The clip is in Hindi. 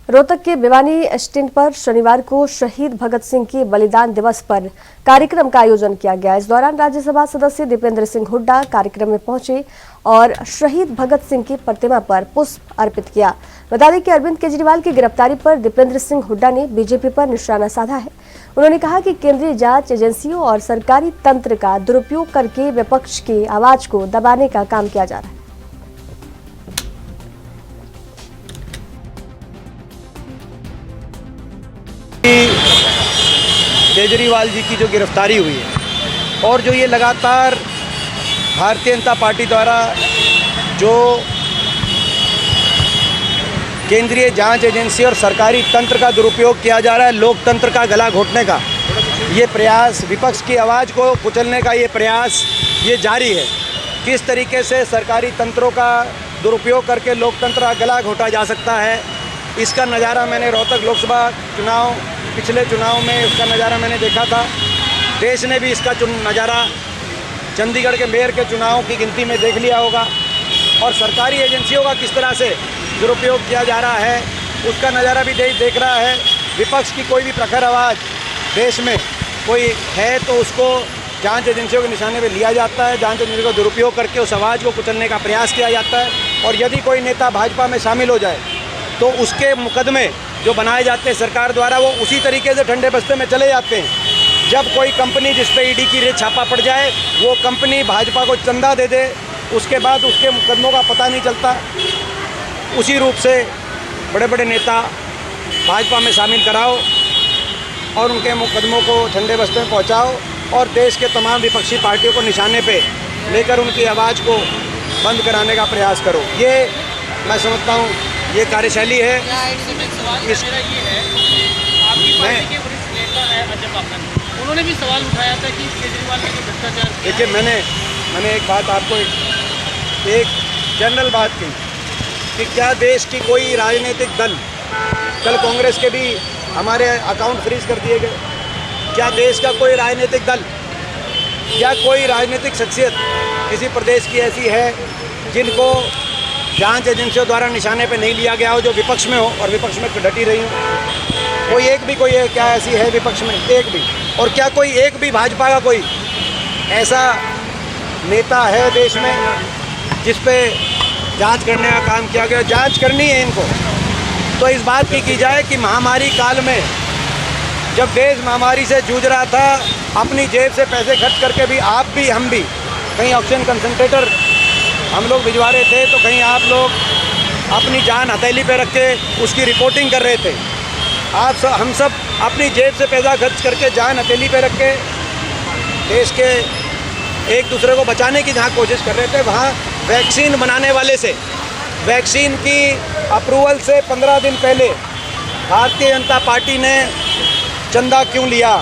रोहतक के भिवानी स्टैंड पर शनिवार को शहीद भगत सिंह के बलिदान दिवस पर कार्यक्रम का आयोजन किया गया। इस दौरान राज्यसभा सदस्य दीपेंद्र सिंह हुड्डा कार्यक्रम में पहुंचे और शहीद भगत सिंह की प्रतिमा पर पुष्प अर्पित किया। बता दें कि अरविंद केजरीवाल की गिरफ्तारी पर दीपेंद्र सिंह हुड्डा ने बीजेपी पर निशाना साधा है। उन्होंने कहा कि केंद्रीय जांच एजेंसियों और सरकारी तंत्र का दुरुपयोग करके विपक्ष की आवाज को दबाने का काम किया जा रहा है। केजरीवाल जी की जो गिरफ्तारी हुई है और जो ये लगातार भारतीय जनता पार्टी द्वारा जो केंद्रीय जांच एजेंसी और सरकारी तंत्र का दुरुपयोग किया जा रहा है, लोकतंत्र का गला घोटने का ये प्रयास, विपक्ष की आवाज़ को कुचलने का ये प्रयास ये जारी है। किस तरीके से सरकारी तंत्रों का दुरुपयोग करके लोकतंत्र का गला घोटा जा सकता है, इसका नज़ारा मैंने रोहतक लोकसभा चुनाव पिछले चुनाव में उसका नज़ारा मैंने देखा था। देश ने भी इसका नज़ारा चंडीगढ़ के मेयर के चुनाव की गिनती में देख लिया होगा। और सरकारी एजेंसियों का किस तरह से दुरुपयोग किया जा रहा है उसका नज़ारा भी देख रहा है। विपक्ष की कोई भी प्रखर आवाज़ देश में कोई है तो उसको जांच एजेंसियों के निशाने पर लिया जाता है, जांच एजेंसियों का दुरुपयोग करके उस आवाज़ को कुचलने का प्रयास किया जाता है। और यदि कोई नेता भाजपा में शामिल हो जाए तो उसके मुकदमे जो बनाए जाते हैं सरकार द्वारा वो उसी तरीके से ठंडे बस्ते में चले जाते हैं। जब कोई कंपनी जिस पे ईडी की रेड छापा पड़ जाए वो कंपनी भाजपा को चंदा दे दे, उसके बाद उसके मुकदमों का पता नहीं चलता। उसी रूप से बड़े बड़े नेता भाजपा में शामिल कराओ और उनके मुकदमों को ठंडे बस्ते में पहुँचाओ और देश के तमाम विपक्षी पार्टियों को निशाने पर लेकर उनकी आवाज़ को बंद कराने का प्रयास करो। ये मैं समझता हूँ ये कार्यशैली है। इस मेरा ये है, आपकी पार्टी के वरिष्ठ नेता है अजय बापन, उन्होंने भी सवाल उठाया था कि केजरीवाल ने जो भ्रष्टाचार किया। देखिए मैंने एक बात आपको एक जनरल बात की कि क्या देश की कोई राजनीतिक दल, कल कांग्रेस के भी हमारे अकाउंट फ्रीज कर दिए गए, क्या देश का कोई राजनीतिक दल या कोई राजनीतिक शख्सियत किसी प्रदेश की ऐसी है जिनको जांच एजेंसियों द्वारा निशाने पे नहीं लिया गया हो, जो विपक्ष में हो और विपक्ष में डटी रही हो? कोई एक भी क्या ऐसी है विपक्ष में? एक भी। और क्या कोई एक भी भाजपा का कोई ऐसा नेता है देश में जिस पे जांच करने का काम किया गया? जांच करनी है इनको तो इस बात की जाए कि महामारी काल में जब देश महामारी से जूझ रहा था, अपनी जेब से पैसे खर्च करके भी आप भी हम भी कहीं ऑक्सीजन कंसंट्रेटर हम लोग भिजवा रहे थे तो कहीं आप लोग अपनी जान हथेली पे रख के उसकी रिपोर्टिंग कर रहे थे। हम सब अपनी जेब से पैसा खर्च करके जान हथेली पे रख के देश के एक दूसरे को बचाने की जहाँ कोशिश कर रहे थे, वहाँ वैक्सीन बनाने वाले से वैक्सीन की अप्रूवल से 15 दिन पहले भारतीय जनता पार्टी ने चंदा क्यों लिया?